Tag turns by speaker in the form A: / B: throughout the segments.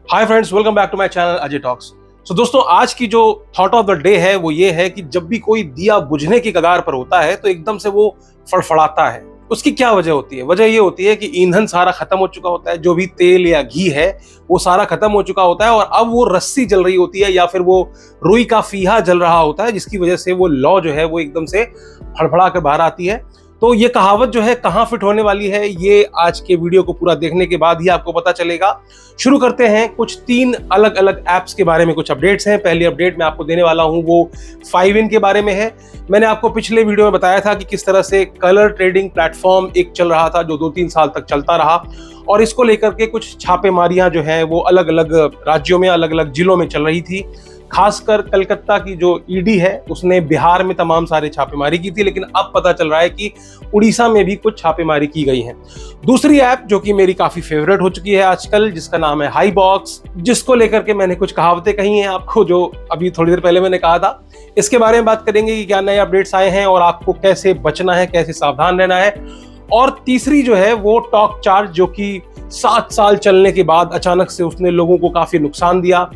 A: Hi friends, welcome back to my channel Ajay talks. So दोस्तों, आज की जो थॉट ऑफ द डे है वो ये है कि जब भी कोई दिया बुझने की कगार पर होता है तो एकदम से वो फड़फड़ाता है। उसकी क्या वजह होती है? वजह ये होती है कि ईंधन सारा खत्म हो चुका होता है, जो भी तेल या घी है वो सारा खत्म हो चुका होता है और अब वो रस्सी जल रही होती है या फिर वो रुई का फीहा जल रहा होता है, जिसकी वजह से वो लौ जो है वो एकदम से फड़फड़ा कर बाहर आती है। तो ये कहावत जो है कहाँ फिट होने वाली है, ये आज के वीडियो को पूरा देखने के बाद ही आपको पता चलेगा। शुरू करते हैं। कुछ 3 अलग अलग ऐप्स के बारे में कुछ अपडेट्स हैं। पहली अपडेट मैं आपको देने वाला हूं वो 5in के बारे में है। मैंने आपको पिछले वीडियो में बताया था कि किस तरह से कलर ट्रेडिंग प्लेटफॉर्म एक चल रहा था जो 2-3 साल तक चलता रहा और इसको लेकर के कुछ छापेमारियां जो है वो अलग अलग राज्यों में, अलग अलग जिलों में चल रही थी। खासकर कलकत्ता की जो ईडी है उसने बिहार में तमाम सारे छापेमारी की थी, लेकिन अब पता चल रहा है कि उड़ीसा में भी कुछ छापेमारी की गई है। दूसरी ऐप जो कि मेरी काफी फेवरेट हो चुकी है आजकल, जिसका नाम है हाईबॉक्स, जिसको लेकर के मैंने कुछ कहावतें कही हैं आपको, जो अभी थोड़ी देर पहले मैंने कहा था। इसके बारे में बात करेंगे कि क्या नए अपडेट्स आए हैं और आपको कैसे बचना है, कैसे सावधान रहना है। और तीसरी जो है वो टॉक चार्ज, जो कि 7 साल चलने के बाद अचानक से उसने लोगों को काफी नुकसान दिया।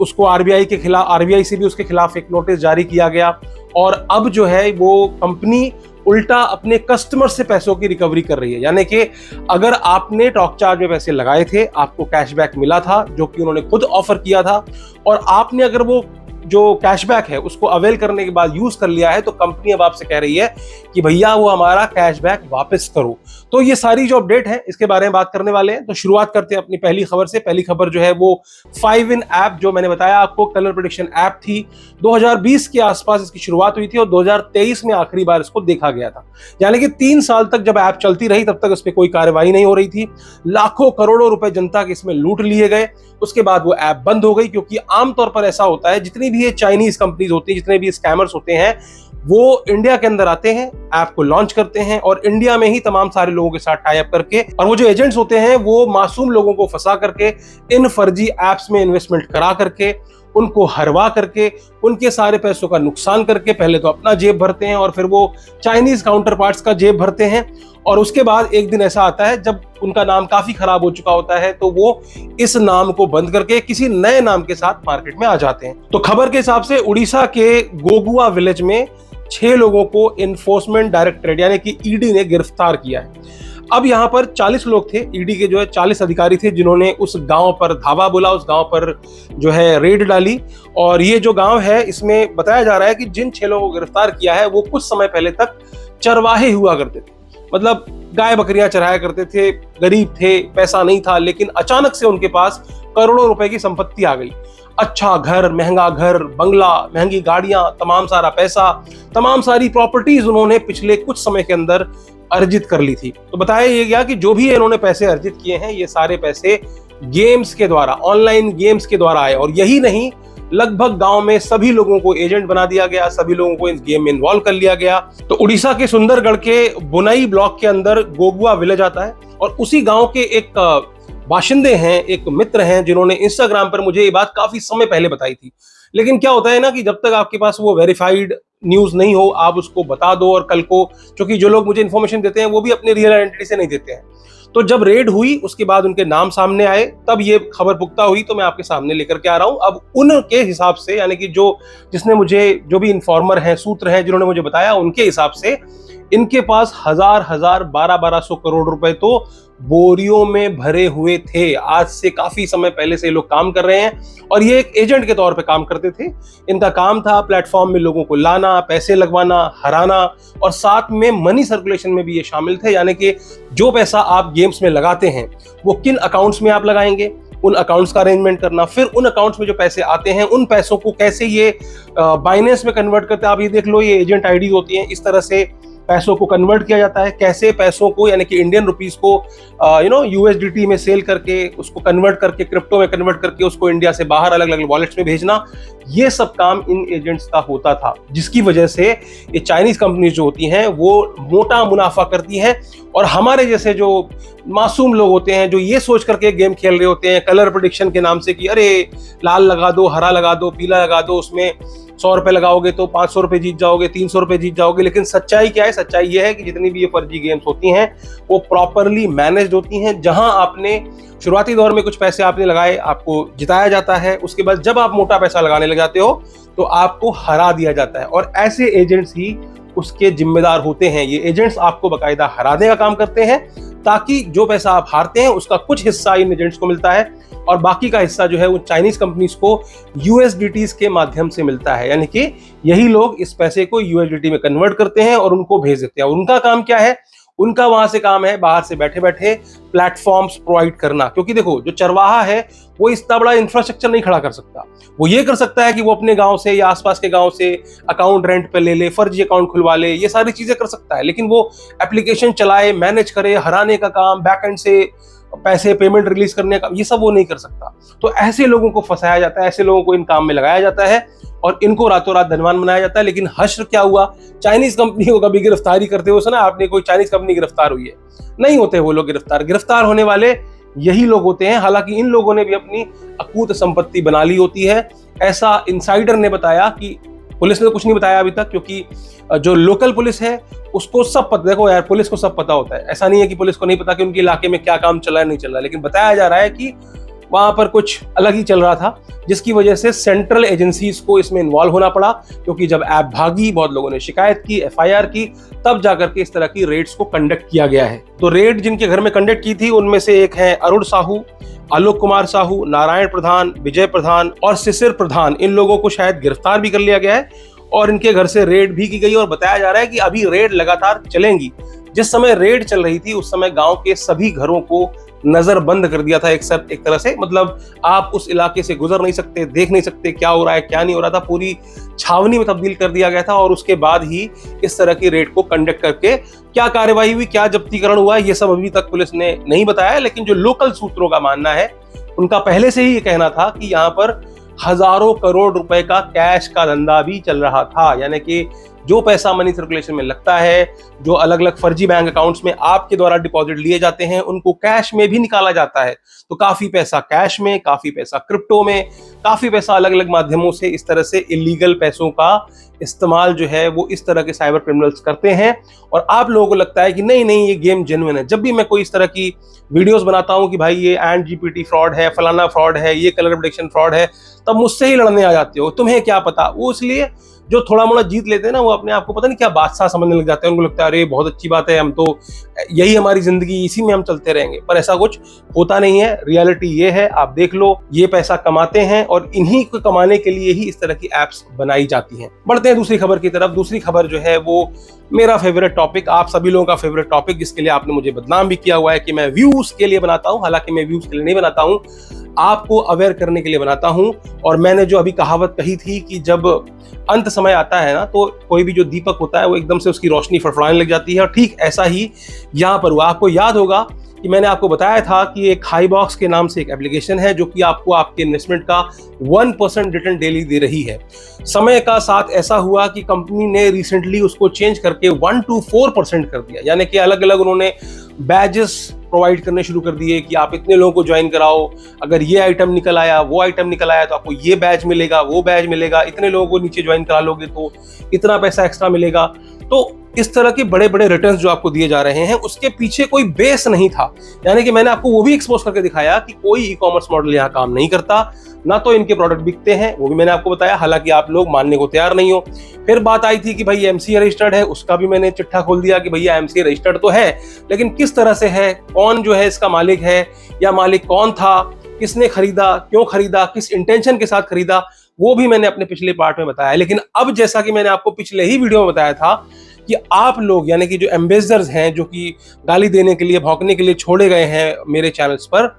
A: उसको आरबीआई से भी उसके खिलाफ एक नोटिस जारी किया गया और अब जो है वो कंपनी उल्टा अपने कस्टमर से पैसों की रिकवरी कर रही है। यानी कि अगर आपने टॉक चार्ज में पैसे लगाए थे, आपको कैशबैक मिला था जो कि उन्होंने खुद ऑफर किया था, और आपने अगर वो जो कैशबैक है उसको अवेल करने के बाद यूज कर लिया है, तो कंपनी अब आपसे कह रही है कि भैया वो हमारा कैशबैक वापस करो। तो ये सारी जो अपडेट है इसके बारे में बात करने वाले हैं। तो शुरुआत करते हैं अपनी पहली खबर से। पहली खबर जो है वो 5in ऐप, जो मैंने बताया आपको कलर प्रेडिक्शन ऐप थी। 2020 के आसपास इसकी शुरुआत हुई थी और 2023 में आखिरी बार इसको देखा गया था। यानी कि 3 साल तक जब ऐप चलती रही तब तक इस पर कोई कार्रवाई नहीं हो रही थी। लाखों करोड़ों रुपए जनता के इसमें लूट लिए गए। उसके बाद वो ऐप बंद हो गई, क्योंकि आमतौर पर ऐसा होता है, जितनी भी ये चाइनीज कंपनीज होती है, जितने भी स्कैमर्स होते हैं, वो इंडिया के अंदर आते हैं, ऐप को लॉन्च करते हैं और इंडिया में ही तमाम सारे लोगों के साथ टाई अप करके, और वो जो एजेंट्स होते हैं वो मासूम लोगों को फंसा करके इन फर्जी ऐप्स में इन्वेस्टमेंट करा करके, उनको हरवा करके, उनके सारे पैसों का नुकसान करके पहले तो अपना जेब भरते हैं और फिर वो चाइनीज काउंटर पार्ट्स का जेब भरते हैं। और उसके बाद एक दिन ऐसा आता है जब उनका नाम काफी खराब हो चुका होता है, तो वो इस नाम को बंद करके किसी नए नाम के साथ मार्केट में आ जाते हैं। तो खबर के हिसाब से उड़ीसा के गोगुआ विलेज में 6 लोगों को एनफोर्समेंट डायरेक्टरेट यानी कि ईडी ने गिरफ्तार किया है। अब यहाँ पर 40 लोग थे, ईडी के जो है 40 अधिकारी थे, जिन्होंने उस गांव पर धावा बोला, उस गांव पर जो है रेड डाली। और ये जो गांव है, इसमें बताया जा रहा है कि जिन 6 लोगों को गिरफ्तार किया है वो कुछ समय पहले तक चरवाहे हुआ करते थे, मतलब गाय बकरियां चराया करते थे, गरीब थे, पैसा नहीं था, लेकिन अचानक से उनके पास करोड़ों रुपए की संपत्ति आ गई। अच्छा घर, महंगा घर, बंगला, महंगी गाड़ियां, तमाम सारा पैसा, तमाम सारी प्रॉपर्टीज उन्होंने पिछले कुछ समय के अंदर अर्जित कर ली थी। तो बताया ये गया कि जो भी इन्होंने पैसे अर्जित किए हैं, ये सारे पैसे गेम्स के द्वारा, ऑनलाइन गेम्स के द्वारा आए। और यही नहीं, लगभग गांव में सभी लोगों को एजेंट बना दिया गया, सभी लोगों को इस गेम में इन्वॉल्व कर लिया गया। तो उड़ीसा के सुंदरगढ़ के बुनई ब्लॉक के अंदर गोगुआ विलेज आता है और उसी गांव के एक बाशिंदे हैं, एक मित्र हैं, जिन्होंने इंस्टाग्राम पर मुझे ये बात काफी समय पहले बताई थी। लेकिन क्या होता है ना कि जब तक आपके पास वो वेरीफाइड न्यूज नहीं हो, आप उसको बता दो और कल को, क्योंकि जो लोग मुझे इन्फॉर्मेशन देते हैं वो भी अपनी रियल आइडेंटिटी से नहीं देते हैं। तो जब रेड हुई उसके बाद उनके नाम सामने आए, तब ये खबर पुख्ता हुई, तो मैं आपके सामने लेकर के आ रहा हूं। अब उनके हिसाब से, यानी कि जिसने मुझे, जो भी इन्फॉर्मर हैं, सूत्र हैं, जिन्होंने मुझे बताया, उनके हिसाब से इनके पास 1200 करोड़ रुपए तो बोरियों में भरे हुए थे। आज से काफी समय पहले से ये लोग काम कर रहे हैं और ये एक एजेंट के तौर पे काम करते थे। इनका काम था प्लेटफॉर्म में लोगों को लाना, पैसे लगवाना, हराना, और साथ में मनी सर्कुलेशन में भी ये शामिल थे। यानी कि जो पैसा आप गेम्स में लगाते हैं वो किन अकाउंट्स में आप लगाएंगे, उन अकाउंट्स का अरेंजमेंट करना, फिर उन अकाउंट्स में जो पैसे आते हैं उन पैसों को कैसे ये बाइनेंस में कन्वर्ट करते हैं। आप ये देख लो, ये एजेंट आईडी होती है, इस तरह से पैसों को कन्वर्ट किया जाता है। कैसे पैसों को, यानी कि इंडियन रुपीस को यूएसडीटी में सेल करके, उसको कन्वर्ट करके, क्रिप्टो में कन्वर्ट करके, उसको इंडिया से बाहर अलग अलग वॉलेट्स में भेजना, ये सब काम इन एजेंट्स का होता था। जिसकी वजह से ये चाइनीज कंपनीज जो होती हैं वो मोटा मुनाफा करती हैं और हमारे जैसे जो मासूम लोग होते हैं जो ये सोच करके गेम खेल रहे होते हैं कलर प्रेडिक्शन के नाम से कि अरे लाल लगा दो, हरा लगा दो, पीला लगा दो, उसमें 100 रुपए लगाओगे तो 500 रुपए जीत जाओगे, 300 रुपए जीत जाओगे। लेकिन सच्चाई क्या है? सच्चाई ये है कि जितनी भी ये फर्जी गेम्स होती हैं वो प्रॉपरली मैनेज्ड होती हैं। जहां आपने शुरुआती दौर में कुछ पैसे आपने लगाए, आपको जिताया जाता है, उसके बाद जब आप मोटा पैसा लगाने लग जाते हो तो आपको हरा दिया जाता है, और ऐसे एजेंट्स ही उसके जिम्मेदार होते हैं। ये एजेंट्स आपको बाकायदा हराने का काम करते हैं, ताकि जो पैसा आप हारते हैं उसका कुछ हिस्सा इन एजेंट्स को मिलता है और बाकी का हिस्सा जो है वो चाइनीज कंपनीज को यूएसडीटीज के माध्यम से मिलता है। यानी कि यही लोग इस पैसे को यूएसडीटी में कन्वर्ट करते हैं और उनको भेज देते हैं। और उनका काम क्या है? उनका वहां से काम है बाहर से बैठे बैठे प्लेटफॉर्म्स प्रोवाइड करना। क्योंकि देखो, जो चरवाहा है वो इतना बड़ा इंफ्रास्ट्रक्चर नहीं खड़ा कर सकता। वो ये कर सकता है कि वो अपने गांव से या आसपास के गांव से अकाउंट रेंट पे ले ले, फर्जी अकाउंट खुलवा ले, ये सारी चीजें कर सकता है। लेकिन वो एप्लीकेशन चलाए, मैनेज करे, हराने का काम, बैक एंड से पैसे पेमेंट रिलीज करने का, ये सब वो नहीं कर सकता। तो ऐसे लोगों को फंसाया जाता है, ऐसे लोगों को इन काम में लगाया जाता है और इनको रातों रात धनवान बनाया जाता है। लेकिन हश्र क्या हुआ? चाइनीज कंपनी को कभी गिरफ्तारी करते हुए सुना आपने? कोई चाइनीज कंपनी गिरफ्तार हुई है? नहीं होते वो लोग गिरफ्तार होने वाले यही लोग होते हैं। हालांकि इन लोगों ने भी अपनी अकूत संपत्ति बना ली होती है। ऐसा इनसाइडर ने बताया कि पुलिस ने तो कुछ नहीं बताया अभी तक, क्योंकि जो लोकल पुलिस है उसको सब पता। देखो यार, पुलिस को सब पता होता है, ऐसा नहीं है कि पुलिस को नहीं पता कि उनके इलाके में क्या काम चल रहा है, नहीं चल रहा है। लेकिन बताया जा रहा है कि वहां पर कुछ अलग ही चल रहा था, जिसकी वजह से सेंट्रल एजेंसीज को इसमें इन्वॉल्व होना पड़ा। क्योंकि जब ऐप भागी, बहुत लोगों ने शिकायत की, एफआईआर की, तब जाकर के इस तरह की रेड्स को कंडक्ट किया गया है। तो रेड जिनके घर में कंडक्ट की थी उनमें से एक है अरुण साहू, आलोक कुमार साहू, नारायण प्रधान, विजय प्रधान और शिशिर प्रधान। इन लोगों को शायद गिरफ्तार भी कर लिया गया है और इनके घर से रेड भी की गई। और बताया जा रहा है कि अभी रेड लगातार चलेंगी। जिस समय रेड चल रही थी उस समय गांव के सभी घरों को नजर बंद कर दिया था एक तरह से। मतलब आप उस इलाके से गुजर नहीं सकते, देख नहीं सकते क्या हो रहा है क्या नहीं हो रहा था। पूरी छावनी में तब्दील कर दिया गया था और उसके बाद ही इस तरह की रेड को कंडक्ट करके क्या कार्यवाही हुई, क्या जब्तीकरण हुआ, ये सब अभी तक पुलिस ने नहीं बताया। लेकिन जो लोकल सूत्रों का मानना है, उनका पहले से ही ये कहना था कि यहाँ पर हजारों करोड़ रुपए का कैश का धंधा भी चल रहा था। यानी कि जो पैसा मनी सर्कुलेशन में लगता है, जो अलग अलग फर्जी बैंक अकाउंट्स में आपके द्वारा डिपॉजिट लिए जाते हैं, उनको कैश में भी निकाला जाता है। तो काफी पैसा कैश में, काफी पैसा क्रिप्टो में, काफी पैसा अलग अलग माध्यमों से इस तरह से इलीगल पैसों का इस्तेमाल जो है वो इस तरह के साइबर क्रिमिनल्स करते हैं। और आप लोगों को लगता है कि नहीं नहीं ये गेम जेन्युइन है। जब भी मैं कोई इस तरह की वीडियोस बनाता हूं कि भाई ये एंड जीपीटी फ्रॉड है, फलाना फ्रॉड है, ये कलर प्रेडिक्शन फ्रॉड है, तब मुझसे ही लड़ने आ जाते हो, तुम्हें क्या पता। वो इसलिए जो थोड़ा मोड़ा जीत लेते हैं ना, वो अपने आप को पता नहीं क्या बादशाह समझने लग जाते हैं। उनको लगता है अरे बहुत अच्छी बात है, हम तो यही हमारी जिंदगी, इसी में हम चलते रहेंगे। पर ऐसा कुछ होता नहीं है। रियलिटी ये है, आप देख लो, ये पैसा कमाते हैं और इन्हीं को कमाने के लिए ही इस तरह की एप्स बनाई जाती हैं। बढ़ते हैं दूसरी खबर की तरफ। दूसरी खबर जो है वो मेरा फेवरेट टॉपिक, आप सभी लोगों का फेवरेट टॉपिक, जिसके लिए आपने मुझे बदनाम भी किया हुआ है कि मैं व्यूज के लिए बनाता हूं। हालांकि मैं व्यूज के लिए नहीं बनाता हूं, आपको अवेयर करने के लिए बनाता हूं। और मैंने जो अभी कहावत कही थी कि जब अंत समय आता है ना, तो कोई भी जो दीपक होता है वो एकदम से उसकी रोशनी फड़फड़ाने लग जाती है। और ठीक ऐसा ही यहाँ पर हुआ। आपको याद होगा कि मैंने आपको बताया था कि एक हाईबॉक्स के नाम से एक एप्लीकेशन है जो कि आपको आपके इन्वेस्टमेंट का 1% रिटर्न डेली दे रही है। समय का साथ ऐसा हुआ कि कंपनी ने रिसेंटली उसको चेंज करके 1 to 4% कर दिया। यानी कि अलग अलग उन्होंने बैजेस प्रोवाइड करने शुरू कर दिए कि आप इतने लोगों को ज्वाइन कराओ, अगर ये आइटम निकल आया, वो आइटम निकल आया तो आपको ये बैच मिलेगा, वो बैच मिलेगा, इतने लोगों को नीचे ज्वाइन करा लोगे तो इतना पैसा एक्स्ट्रा मिलेगा। तो इस तरह के बड़े बड़े रिटर्न्स जो आपको दिए जा रहे हैं, उसके पीछे कोई बेस नहीं था। यानी कि मैंने आपको वो भी एक्सपोज करके दिखाया कि कोई ई कॉमर्स मॉडल यहाँ काम नहीं करता, ना तो इनके प्रोडक्ट बिकते हैं, वो भी मैंने आपको बताया। हालांकि आप लोग मानने को तैयार नहीं हो। फिर बात आई थी कि भाई एमसीए रजिस्टर्ड है, उसका भी मैंने चिट्ठा खोल दिया कि भैया एमसीए रजिस्टर्ड तो है, लेकिन किस तरह से है, कौन जो है इसका मालिक है, या मालिक कौन था, किसने खरीदा, क्यों खरीदा, किस इंटेंशन के साथ खरीदा, वो भी मैंने अपने पिछले पार्ट में बताया। लेकिन अब जैसा कि मैंने आपको पिछले ही वीडियो में बताया था कि आप लोग यानी कि जो एम्बेसडर्स हैं, जो कि गाली देने के लिए, भौंकने के लिए छोड़े गए हैं मेरे चैनल्स पर,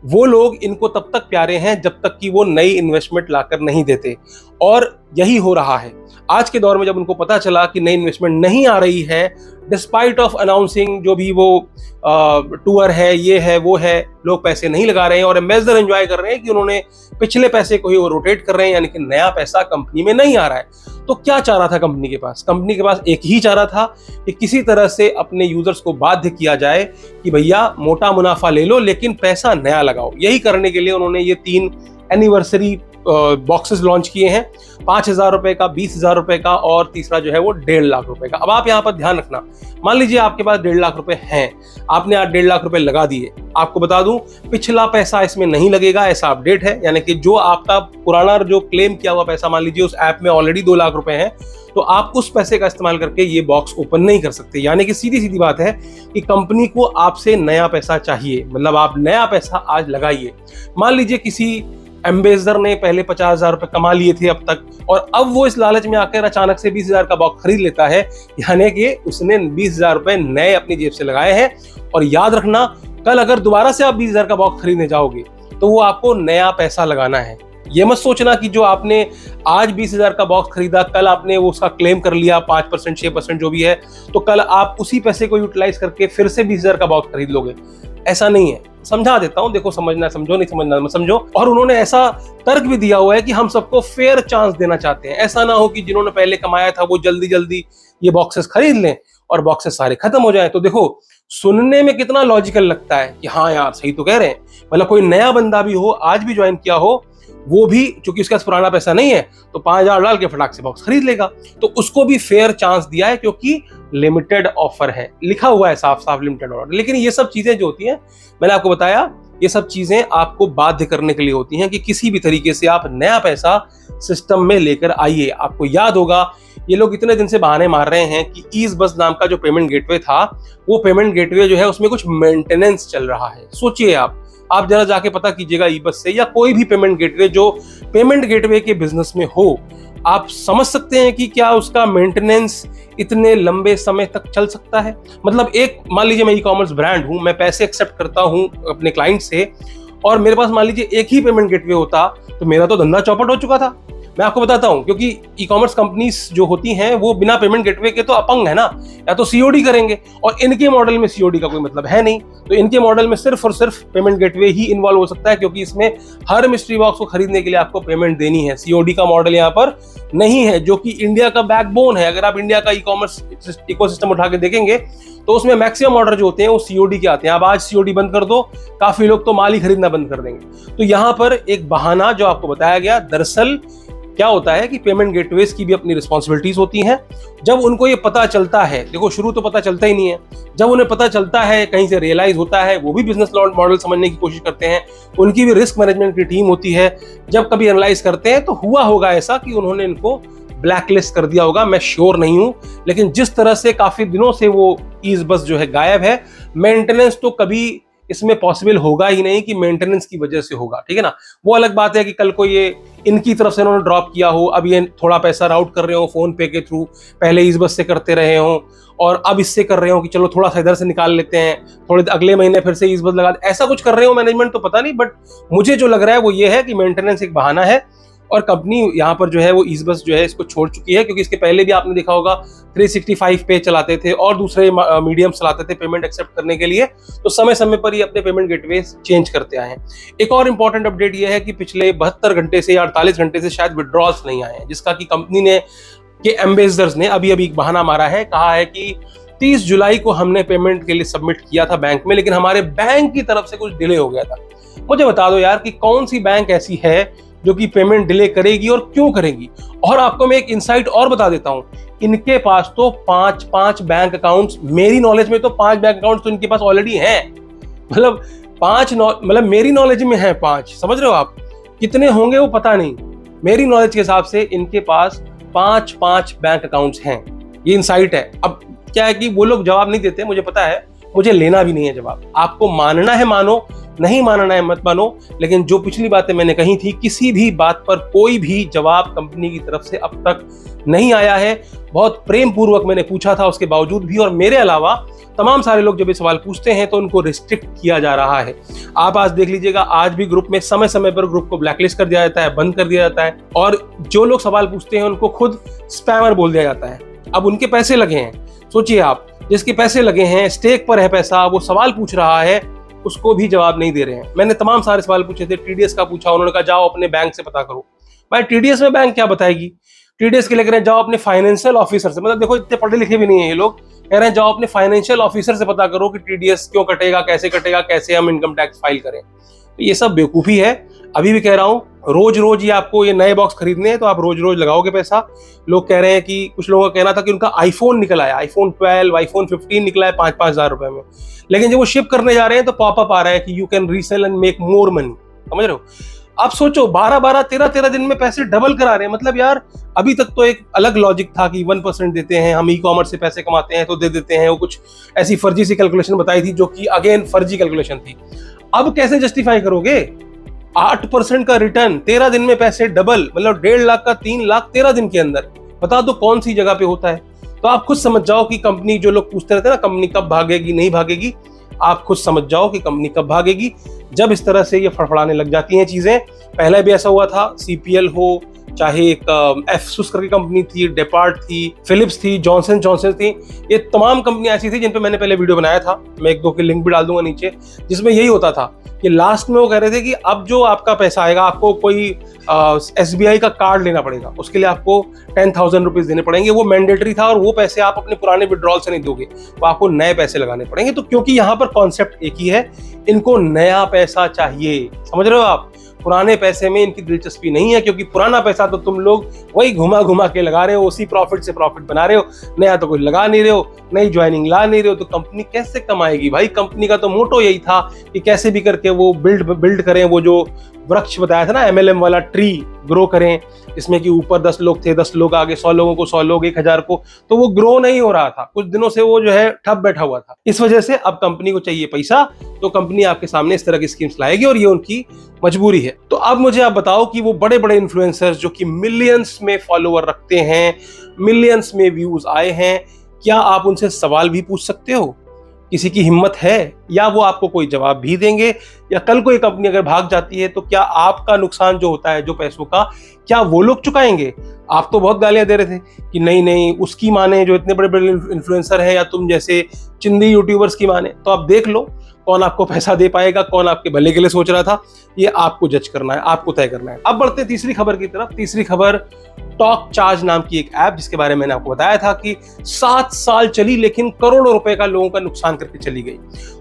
A: वो लोग इनको तब तक प्यारे हैं जब तक कि वो नई इन्वेस्टमेंट लाकर नहीं देते। और यही हो रहा है आज के दौर में। जब उनको पता चला कि नई इन्वेस्टमेंट नहीं आ रही है, डिस्पाइट ऑफ अनाउंसिंग जो भी वो टूर है, ये है वो है, लोग पैसे नहीं लगा रहे हैं और एम्बेसडर एंजॉय कर रहे हैं कि उन्होंने पिछले पैसे को ही वो रोटेट कर रहे हैं, यानी कि नया पैसा कंपनी में नहीं आ रहा है। तो क्या चाह रहा था कंपनी के पास? कंपनी के पास एक ही चाह रहा था कि किसी तरह से अपने यूजर्स को बाध्य किया जाए कि भैया मोटा मुनाफा ले लो लेकिन पैसा नया लगाओ। यही करने के लिए उन्होंने ये 3 एनिवर्सरी बॉक्सेस लॉन्च किए हैं, 5,000 रुपए का, 20,000 रुपए का और तीसरा जो है वो 1.5 लाख रुपए का। अब आप यहाँ पर ध्यान रखना, मान लीजिए आपके पास 1.5 लाख रुपए हैं, आपने आज 1.5 लाख रुपए लगा दिए। आपको बता दूं पिछला पैसा इसमें नहीं लगेगा, ऐसा अपडेट है, यानी कि जो आपका पुराना जो क्लेम किया हुआ पैसा, मान लीजिए उस ऐप में ऑलरेडी 2 लाख रुपए हैं, तो आप उस पैसे का इस्तेमाल करके ये बॉक्स ओपन नहीं कर सकते। यानी कि सीधी सीधी बात है कि कंपनी को आपसे नया पैसा चाहिए, मतलब आप नया पैसा आज लगाइए। मान लीजिए किसी एम्बेसडर ने पहले 50,000 रुपए कमा लिए थे अब तक, और अब वो इस लालच में आकर अचानक से 20,000 का बॉक्स खरीद लेता है, यानी कि उसने 20,000 रुपए नए अपनी जेब से लगाए हैं। और याद रखना, कल अगर दोबारा से आप 20,000 का बॉक्स खरीदने जाओगे तो वो आपको नया पैसा लगाना है। ये मत सोचना कि जो आपने आज 20,000 का बॉक्स खरीदा, कल आपने वो उसका क्लेम कर लिया 5%, 6% जो भी है, तो कल आप उसी पैसे को यूटिलाइज करके फिर से 20,000 का बॉक्स खरीद लोगे। ऐसा नहीं है, समझा देता हूं, देखो समझना समझो, नहीं समझना मत समझो। और उन्होंने ऐसा तर्क भी दिया हुआ है कि हम सबको फेयर चांस देना चाहते हैं। ऐसा ना हो कि जिन्होंने पहले कमाया था वो जल्दी जल्दी ये बॉक्सेस खरीद लें और बॉक्सेस सारे खत्म हो जाए। तो देखो सुनने में कितना लॉजिकल लगता है कि हाँ यार सही तो कह रहे हैं, मतलब कोई नया बंदा भी हो, आज भी ज्वाइन किया हो, वो भी चूंकि उसके पास पुराना पैसा नहीं है तो 5,000 डाल के फटाक से बॉक्स खरीद लेगा। तो उसको भी फेयर चांस दिया है, क्योंकि लिमिटेड ऑफर है, लिखा हुआ है साफ साफ लिमिटेड ऑफर। लेकिन ये सब चीजें जो होती हैं, मैंने आपको बताया, ये सब चीजें आपको बाध्य करने के लिए होती हैं कि किसी भी तरीके से आप नया पैसा सिस्टम में लेकर आइए। आपको याद होगा ये लोग इतने दिन से बहाने मार रहे हैं कि ईज़बज़ नाम का जो पेमेंट गेटवे था, वो पेमेंट गेटवे जो है उसमें कुछ मेंटेनेंस चल रहा है। सोचिए आप जरा जाके पता कीजिएगा ईबज़ से या कोई भी पेमेंट गेटवे जो पेमेंट गेटवे के बिजनेस में हो, आप समझ सकते हैं कि क्या उसका मेंटेनेंस इतने लंबे समय तक चल सकता है। मतलब एक मान लीजिए मैं ई कॉमर्स ब्रांड हूं, मैं पैसे एक्सेप्ट करता हूं अपने क्लाइंट से, और मेरे पास मान लीजिए एक ही पेमेंट गेटवे होता तो मेरा तो धंधा चौपट हो चुका था। मैं आपको बताता हूं, क्योंकि ई कॉमर्स कंपनीज जो होती हैं वो बिना पेमेंट गेटवे के तो अपंग है ना, या तो सीओडी करेंगे, और इनके मॉडल में सीओडी का कोई मतलब है नहीं। तो इनके मॉडल में सिर्फ और सिर्फ पेमेंट गेटवे ही इन्वॉल्व हो सकता है, क्योंकि इसमें हर मिस्ट्री बॉक्स को खरीदने के लिए आपको पेमेंट देनी है। सीओडी का मॉडल यहाँ पर नहीं है, जो कि इंडिया का बैकबोन है। अगर आप इंडिया का ई कॉमर्स इकोसिस्टम उठा के देखेंगे तो उसमें मैक्सिमम ऑर्डर जो होते हैं वो सीओडी के आते हैं। आप आज सीओडी बंद कर दो, काफी लोग तो माल ही खरीदना बंद कर देंगे। तो यहाँ पर एक बहाना जो आपको बताया गया, दरअसल क्या होता है कि पेमेंट गेटवेज की भी अपनी रिस्पॉन्सिबिलिटीज होती हैं। जब उनको ये पता चलता है, देखो शुरू तो पता चलता ही नहीं है, जब उन्हें पता चलता है, कहीं से रियलाइज होता है, वो भी बिजनेस मॉडल समझने की कोशिश करते हैं, उनकी भी रिस्क मैनेजमेंट की टीम होती है। जब कभी एनालाइज करते हैं तो हुआ होगा ऐसा कि उन्होंने इनको ब्लैकलिस्ट कर दिया होगा, मैं श्योर नहीं हूं। लेकिन जिस तरह से काफी दिनों से वो ईज़बज़ जो है गायब है, मेंटेनेंस तो कभी इसमें पॉसिबल होगा ही नहीं कि मेंटेनेंस की वजह से होगा, ठीक है ना। वो अलग बात है कि कल को ये इनकी तरफ से इन्होंने ड्रॉप किया हो, अब ये थोड़ा पैसा राउट कर रहे हो फोन पे के थ्रू, पहले ईज़बज़ से करते रहे हो और अब इससे कर रहे हो कि चलो थोड़ा सा इधर से निकाल लेते हैं, थोड़े अगले महीने फिर से ईज़बज़ लगा, ऐसा कुछ कर रहे हो मैनेजमेंट तो पता नहीं। बट मुझे जो लग रहा है वो ये है कि मेंटेनेंस एक बहाना है, और कंपनी यहाँ पर जो है वो ईज़बज़ जो है इसको छोड़ चुकी है। क्योंकि इसके पहले भी आपने देखा होगा 365 पे चलाते थे और दूसरे मीडियम चलाते थे पेमेंट एक्सेप्ट करने के लिए, तो समय समय पर ये अपने पेमेंट गेटवे चेंज करते आए हैं। एक और इंपॉर्टेंट अपडेट ये है कि पिछले 72 घंटे से या 48 घंटे से शायद विड्रॉल्स नहीं आए हैं, जिसका कि कंपनी ने के एम्बेसडर्स ने अभी अभी बहाना मारा है, कहा है कि 30 जुलाई को हमने पेमेंट के लिए सबमिट किया था बैंक में, लेकिन हमारे बैंक की तरफ से कुछ डिले हो गया था। मुझे बता दो यार कि कौन सी बैंक ऐसी है जो कि पेमेंट डिले करेगी और क्यों करेगी। और आपको मैं एक इनसाइट और बता देता हूं, इनके पास तो 5 बैंक अकाउंट्स, मेरी नॉलेज में तो 5 बैंक अकाउंट्स तो इनके पास ऑलरेडी हैं। मतलब मतलब मेरी नॉलेज में है 5, समझ रहे हो आप, कितने होंगे वो पता नहीं। मेरी नॉलेज के हिसाब से इनके पास 5 बैंक अकाउंट्स हैं, ये इनसाइट है। अब क्या है कि वो लोग जवाब नहीं देते, मुझे पता है, मुझे लेना भी नहीं है जवाब। आपको मानना है मानो, नहीं मानना है मत मानो, लेकिन जो पिछली बातें मैंने कही थी, किसी भी बात पर कोई भी जवाब कंपनी की तरफ से अब तक नहीं आया है। बहुत प्रेम पूर्वक मैंने पूछा था उसके बावजूद भी, और मेरे अलावा तमाम सारे लोग जब ये सवाल पूछते हैं तो उनको रिस्ट्रिक्ट किया जा रहा है। आप आज देख लीजिएगा, आज भी ग्रुप में समय समय पर ग्रुप को ब्लैकलिस्ट कर दिया जाता है, बंद कर दिया जाता है, और जो लोग सवाल पूछते हैं उनको खुद स्पैमर बोल दिया जाता है। अब उनके पैसे लगे हैं, सोचिए आप, जिसके पैसे लगे हैं, स्टेक पर है पैसा, वो सवाल पूछ रहा है, उसको भी जवाब नहीं दे रहे हैं। मैंने तमाम सारे सवाल पूछे थे, टीडीएस का पूछा, उन्होंने कहा जाओ अपने बैंक से पता करो। भाई टीडीएस में बैंक क्या बताएगी? टीडीएस के लेकर जाओ अपने फाइनेंशियल ऑफिसर से, मतलब देखो इतने पढ़े लिखे भी नहीं है ये लोग, कह रहे हैं जाओ अपने फाइनेंशियल ऑफिसर से पता करो कि टीडीएस क्यों कटेगा, कैसे हम इनकम टैक्स फाइल करें। तो ये सब बेवकूफी है। अभी भी कह रहा हूँ, रोज रोज ये आपको ये नए बॉक्स खरीदने हैं तो आप रोज रोज लगाओगे पैसा। लोग कह रहे हैं कि कुछ लोगों का कहना था कि उनका आईफोन निकल आया, आईफोन 12, आईफोन 15 निकला है 5-5 हजार रुपए में, लेकिन जब वो शिप करने जा रहे हैं तो पॉपअप आ रहा है कि you can resale and make more money. समझ रहे हो? आप सोचो 12-12, 13-13 दिन में पैसे डबल करा रहे हैं। मतलब यार अभी तक तो एक अलग लॉजिक था कि 1% देते हैं हम, ई कॉमर्स से पैसे कमाते हैं तो दे देते हैं, वो कुछ ऐसी फर्जी सी कैलकुलेशन बताई थी जो कि अगेन फर्जी कैलकुलेशन थी। अब कैसे जस्टिफाई करोगे 8% का रिटर्न, 13 दिन में पैसे डबल, मतलब 1.5 लाख का 3 लाख 13 दिन के अंदर। बता दो कौन सी जगह पे होता है? तो आप खुद समझ जाओ कि कंपनी, जो लोग पूछते रहते हैं ना कंपनी कब भागेगी नहीं भागेगी, आप खुद समझ जाओ कि कंपनी कब भागेगी जब इस तरह से ये फड़फड़ाने लग जाती हैं चीजें। पहले भी ऐसा हुआ था, सीपीएल हो, चाहे एक एफसूस करके कंपनी थी, डेपार्ट थी, फिलिप्स थी, जॉनसन जॉनसन थी, ये तमाम कंपनी ऐसी थी जिन पे मैंने पहले वीडियो बनाया था, मैं 1-2 के लिंक भी डाल दूंगा नीचे, जिसमें यही होता था कि लास्ट में वो कह रहे थे कि अब जो आपका पैसा आएगा आपको कोई एसबीआई का कार्ड लेना पड़ेगा, उसके लिए आपको 10,000 रुपीज देने पड़ेंगे, वो मैंडेटरी था, और वो पैसे आप अपने पुराने विड्रॉल से नहीं दोगे, वो आपको नए पैसे लगाने पड़ेंगे। तो क्योंकि यहाँ पर कॉन्सेप्ट एक ही है, इनको नया पैसा चाहिए। समझ रहे हो आप? पुराने पैसे में इनकी दिलचस्पी नहीं है, क्योंकि पुराना पैसा तो तुम लोग वही घुमा घुमा के लगा रहे हो, उसी प्रॉफिट से प्रॉफिट बना रहे हो, नया तो कुछ लगा नहीं रहे हो, नई ज्वाइनिंग ला नहीं रहे हो, तो कंपनी कैसे कमाएगी भाई? कंपनी का तो मोटो यही था कि कैसे भी करके वो बिल्ड करें, वो जो वृक्ष बताया था ना एमएलएम वाला, ट्री ग्रो करें, इसमें कि ऊपर 10 लोग थे, 10 लोग आगे, 100 लोगों को 100 लोग, 1000 को, तो वो ग्रो नहीं हो रहा था, कुछ दिनों से वो जो है ठप बैठा हुआ था। इस वजह से अब कंपनी को चाहिए पैसा, तो कंपनी आपके सामने इस तरह की स्कीम्स लाएगी, और ये उनकी मजबूरी है। तो अब मुझे आप बताओ कि वो बड़े बड़े इन्फ्लुएंसर्स जो कि मिलियंस में फॉलोअर रखते हैं, मिलियंस में व्यूज आए हैं, क्या आप उनसे सवाल भी पूछ सकते हो? किसी की हिम्मत है? या वो आपको कोई जवाब भी देंगे? या कल कोई कंपनी अगर भाग जाती है तो क्या आपका नुकसान जो होता है जो पैसों का, क्या वो लोग चुकाएंगे? आप तो बहुत गालियां दे रहे थे कि नहीं नहीं उसकी माने जो इतने बड़े बड़े इन्फ्लुएंसर हैं, या तुम जैसे चिंदी यूट्यूबर्स की माने। तो आप देख लो कौन आपको पैसा दे पाएगा, कौन आपके भले के लिए सोच रहा था, ये आपको जज करना है, आपको तय करना है। अब बढ़ते हैं तीसरी खबर की तरफ। तीसरी खबर, टॉक चार्ज नाम की एक ऐप, जिसके बारे में मैंने आपको बताया था कि 7 साल चली लेकिन करोड़ों रुपए का लोगों का नुकसान करके चली गई।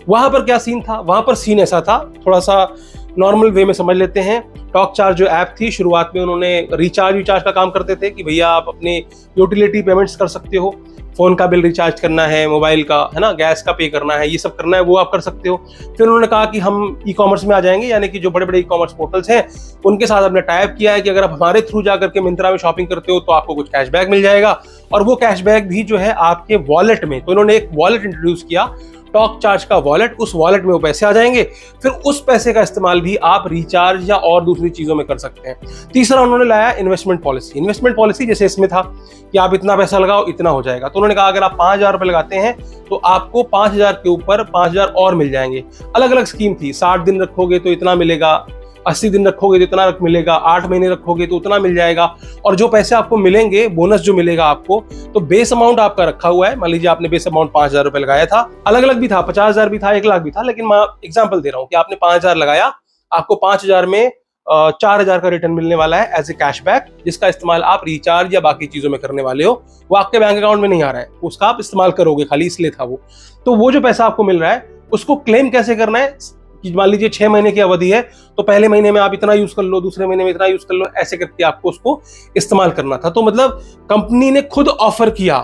A: वहां पर क्या सीन था? वहां पर सीन ऐसा था, थोड़ा सा नॉर्मल वे में समझ लेते हैं। टॉक चार्ज जो ऐप थी, शुरुआत में उन्होंने रिचार्ज का काम करते थे कि भैया आप अपने यूटिलिटी पेमेंट्स कर सकते हो, फोन का बिल रिचार्ज करना है, मोबाइल का है ना, गैस का पे करना है, ये सब करना है, वो आप कर सकते हो। फिर उन्होंने कहा कि हम ई कॉमर्स में आ जाएंगे, यानी कि जो बड़े बड़े ई कॉमर्स पोर्टल्स हैं उनके साथ हमने टाई अप किया है कि अगर आप हमारे थ्रू जाकर के मिंत्रा में शॉपिंग करते हो तो आपको कुछ कैशबैक मिल जाएगा, और वो कैशबैक भी जो है आपके वॉलेट में। तो इन्होंने एक वॉलेट इंट्रोड्यूस किया, टॉक चार्ज का वॉलेट, उस वॉलेट में वो पैसे आ जाएंगे, फिर उस पैसे का इस्तेमाल भी आप रिचार्ज या और दूसरी चीजों में कर सकते हैं। तीसरा उन्होंने लाया इन्वेस्टमेंट पॉलिसी। इन्वेस्टमेंट पॉलिसी जैसे इसमें था कि आप इतना पैसा लगाओ इतना हो जाएगा, तो उन्होंने कहा अगर आप 5,000 रुपए लगाते हैं तो आपको 5,000 के ऊपर 5,000 और मिल जाएंगे। अलग अलग स्कीम थी, 60 दिन रखोगे तो इतना मिलेगा, 80 दिन रखोगे तो इतना मिलेगा, 8 महीने रखोगे तो उतना मिल जाएगा, और जो पैसे आपको मिलेंगे, बोनस जो मिलेगा आपको, तो बेस अमाउंट आपका रखा हुआ है। मान लीजिए आपने बेस अमाउंट 5,000 रुपए लगाया था, अलग अलग भी था, 50,000 भी था, 1 लाख भी था, लेकिन मैं एग्जाम्पल दे रहा हूं कि आपने 5,000 लगाया, आपको 5,000 में 4,000 का रिटर्न मिलने वाला है एज ए कैशबैक, जिसका इस्तेमाल आप रिचार्ज या बाकी चीजों में करने वाले हो। वो आपके बैंक अकाउंट में नहीं आ रहा है, उसका आप इस्तेमाल करोगे खाली, इसलिए था वो। तो वो जो पैसा आपको मिल रहा है उसको क्लेम कैसे करना है कि मान लीजिए 6 महीने की अवधि है, तो पहले महीने में आप इतना यूज कर लो, दूसरे महीने में इतना यूज कर लो, ऐसे करके आपको उसको इस्तेमाल करना था। तो मतलब कंपनी ने खुद ऑफर किया,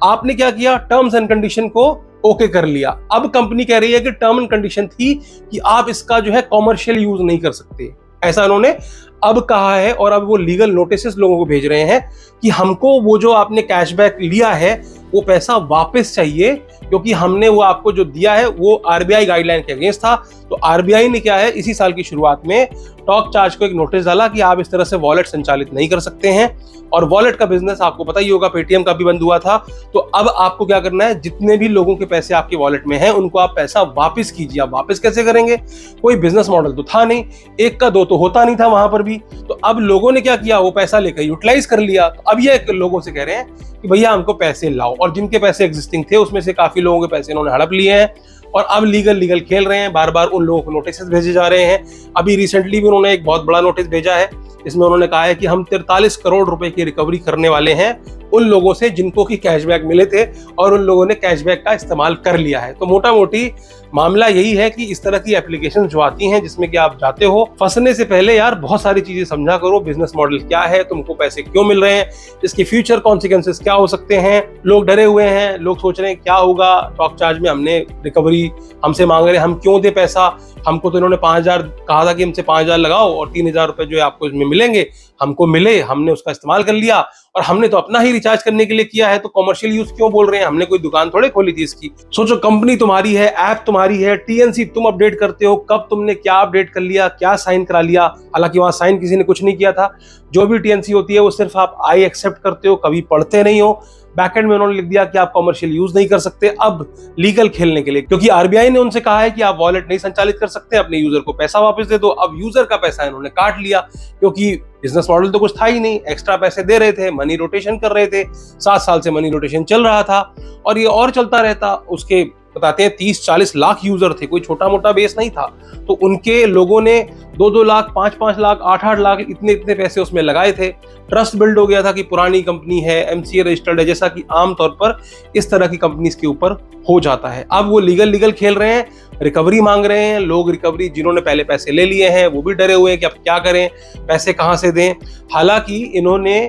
A: आपने क्या किया, टर्म्स एंड कंडीशन को ओके कर लिया। अब कंपनी कह रही है कि टर्म एंड कंडीशन थी कि आप इसका जो है कॉमर्शियल यूज नहीं कर सकते, ऐसा उन्होंने अब कहा है। और अब वो लीगल नोटिस लोगों को भेज रहे हैं कि हमको वो जो आपने कैशबैक लिया है वो पैसा वापस चाहिए, क्योंकि हमने वो आपको जो दिया है वो आरबीआई गाइडलाइन के अगेंस्ट था। तो आरबीआई ने क्या है, इसी साल की शुरुआत में टॉक चार्ज को एक नोटिस डाला कि आप इस तरह से वॉलेट संचालित नहीं कर सकते हैं। और वॉलेट का बिजनेस आपको पता ही होगा, पेटीएम का भी बंद हुआ था। तो अब आपको क्या करना है, जितने भी लोगों के पैसे आपके वॉलेट में हैं उनको आप पैसा वापस कीजिए। आप वापस कैसे करेंगे, कोई बिजनेस मॉडल तो था नहीं, एक का दो तो होता नहीं था वहां पर भी। तो अब लोगों ने क्या किया, वो पैसा लेकर यूटिलाइज कर लिया। तो अब ये लोगों से कह रहे हैं कि भैया हमको पैसे लाओ, और जिनके पैसे एग्जिस्टिंग थे उसमें से काफी लोगों के पैसे इन्होंने हड़प लिए हैं और अब लीगल खेल रहे हैं। बार बार उन लोगों को नोटिस भेजे जा रहे हैं। अभी रिसेंटली भी उन्होंने एक बहुत बड़ा नोटिस भेजा है, इसमें उन्होंने कहा है कि हम 43 करोड़ रुपए की रिकवरी करने वाले हैं उन लोगों से जिनको की कैशबैक मिले थे और उन लोगों ने कैशबैक का इस्तेमाल कर लिया है। तो मोटा मोटी मामला यही है कि इस तरह की एप्लीकेशन जो आती हैं जिसमें कि आप जाते हो, फंसने से पहले यार बहुत सारी चीजें समझा करो। बिजनेस मॉडल क्या है, तुमको पैसे क्यों मिल रहे हैं, इसके फ्यूचर कॉन्सिक्वेंसेस क्या हो सकते हैं। लोग डरे हुए हैं, लोग सोच रहे हैं क्या होगा, टॉक चार्ज में हमने रिकवरी हमसे मांग रहे हैं, हम क्यों दे पैसा, हमको तो इन्होंने 5,000 कहा था कि हमसे 5,000 लगाओ और 3,000 रुपए जो है आपको इसमें मिलेंगे, हमको मिले, हमने उसका इस्तेमाल कर लिया और हमने तो अपना ही रिचार्ज करने के लिए किया है, तो कमर्शियल यूज क्यों बोल रहे हैं, हमने कोई दुकान थोड़े खोली थी इसकी। सोचो, कंपनी तुम्हारी है, ऐप तुम्हारी है, टीएनसी तुम अपडेट करते हो, कब तुमने क्या अपडेट कर लिया, क्या साइन करा लिया। हालांकि वहां साइन किसी ने कुछ नहीं किया था, जो भी टीएनसी होती है वो सिर्फ आप आई एक्सेप्ट करते हो, कभी पढ़ते नहीं हो। बैकएंड में उन्होंने लिख दिया कि आप कमर्शियल यूज नहीं कर सकते अब लीगल खेलने के लिए, क्योंकि आरबीआई ने उनसे कहा है कि आप वॉलेट नहीं संचालित कर सकते, अपने यूजर को पैसा वापस दे दो। अब यूजर का पैसा इन्होंने काट लिया, क्योंकि बिजनेस मॉडल तो कुछ था ही नहीं, एक्स्ट्रा पैसे दे रहे थे, मनी रोटेशन कर रहे थे, 7 साल से मनी रोटेशन चल रहा था और ये और चलता रहता। उसके बताते हैं 30-40 लाख यूजर थे, कोई छोटा मोटा बेस नहीं था। तो उनके लोगों ने 2-2 लाख, 5-5 लाख, 8-8 लाख इतने पैसे उसमें लगाए थे। ट्रस्ट बिल्ड हो गया था कि पुरानी कंपनी है, एमसीए रजिस्टर्ड है, जैसा कि आमतौर पर इस तरह की कंपनीज के ऊपर हो जाता है। अब वो लीगल खेल रहे हैं, रिकवरी मांग रहे हैं लोग। रिकवरी जिन्होंने पहले पैसे ले लिए हैं वो भी डरे हुए हैं कि अब क्या करें, पैसे कहां से दें। हालांकि इन्होंने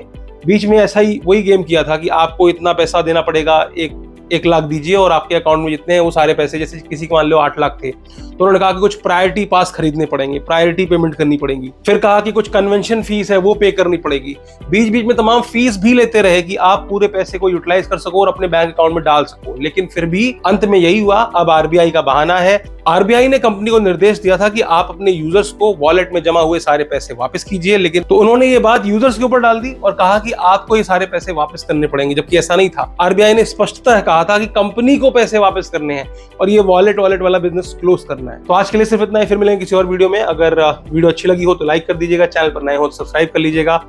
A: बीच में ऐसा ही वही गेम किया था कि आपको इतना पैसा देना पड़ेगा, 1 लाख दीजिए और आपके अकाउंट में जितने हैं वो सारे पैसे, जैसे किसी को मान लो 8 लाख थे तो उन्होंने कहा कि कुछ प्रायोरिटी पास खरीदने पड़ेंगे, प्रायोरिटी पेमेंट करनी पड़ेगी। फिर कहा कि कुछ कन्वेंशन फीस है वो पे करनी पड़ेगी। बीच बीच में तमाम फीस भी लेते रहे कि आप पूरे पैसे को यूटिलाइज कर सको और अपने बैंक अकाउंट में डाल सको। लेकिन फिर भी अंत में यही हुआ। अब आरबीआई का बहाना है, आरबीआई ने कंपनी को निर्देश दिया था कि आप अपने यूजर्स को वॉलेट में जमा हुए सारे पैसे वापस कीजिए, लेकिन तो उन्होंने ये बात यूजर्स के ऊपर डाल दी और कहा कि आपको ये सारे पैसे वापस करने पड़ेंगे, जबकि ऐसा नहीं था। आरबीआई ने स्पष्टतः कहा था कि कंपनी को पैसे वापस करने हैं और ये वॉलेट वाला बिजनेस क्लोज करना है। तो आज के लिए सिर्फ इतना ही, फिर मिलेंगे किसी और वीडियो में। अगर वीडियो अच्छी लगी हो तो लाइक कर दीजिएगा, चैनल पर नए हो तो सब्सक्राइब कर लीजिएगा।